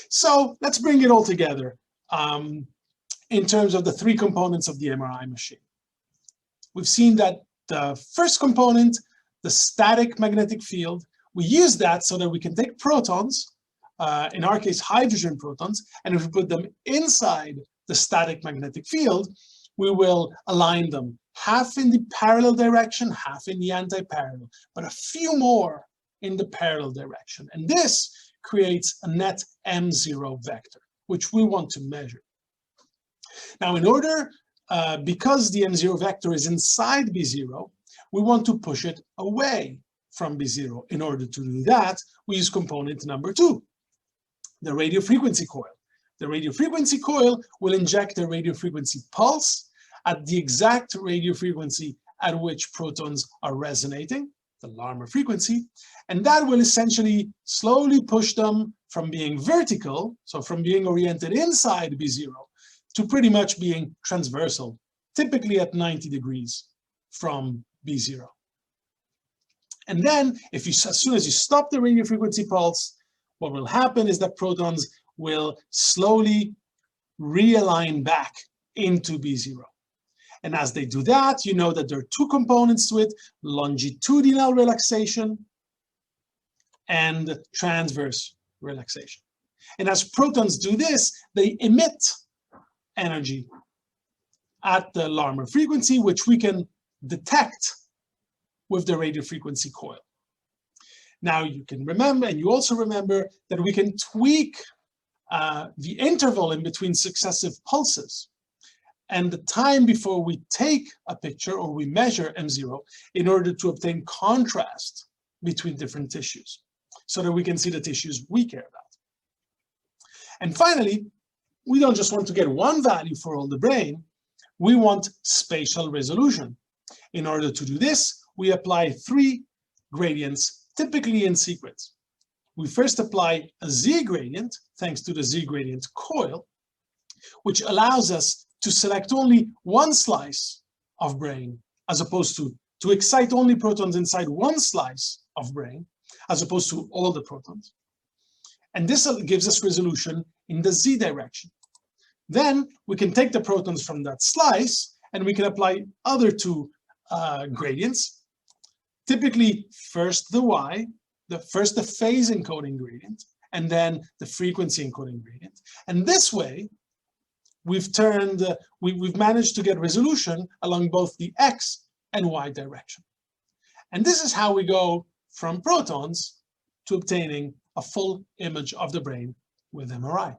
So let's bring it all together in terms of the three components of the MRI machine. We've seen that the first component, the static magnetic field, we use that so that we can take protons, in our case hydrogen protons, and if we put them inside the static magnetic field, we will align them half in the parallel direction, half in the anti-parallel, but a few more in the parallel direction. And this creates a net M0 vector, which we want to measure. Now, in order, because the M0 vector is inside B0, we want to push it away from B0. In order to do that, we use component number 2, the radiofrequency coil. The radiofrequency coil will inject a radiofrequency pulse at the exact radiofrequency at which protons are resonating, the Larmor frequency, and that will essentially slowly push them from being vertical, so from being oriented inside B0, to pretty much being transversal, typically at 90 degrees from B0. And then, as soon as you stop the radiofrequency pulse, what will happen is that protons will slowly realign back into B0. And as they do that, you know that there are two components to it: longitudinal relaxation and transverse relaxation. And as protons do this, they emit energy at the Larmor frequency, which we can detect with the radiofrequency coil. Now you can remember, and you also remember, that we can tweak the interval in between successive pulses and the time before we take a picture or we measure M0 in order to obtain contrast between different tissues so that we can see the tissues we care about. And finally, we don't just want to get one value for all the brain, we want spatial resolution. In order to do this, we apply 3 gradients, typically in sequence. We first apply a Z gradient, thanks to the Z gradient coil, which allows us to select only one slice of brain, as opposed to excite only protons inside one slice of brain, as opposed to all the protons. And this gives us resolution in the Z direction. Then we can take the protons from that slice and we can apply other 2 gradients, typically first the Y, first the phase encoding gradient, and then the frequency encoding gradient. And this way, we've managed to get resolution along both the X and Y direction. And this is how we go from protons to obtaining a full image of the brain with MRI.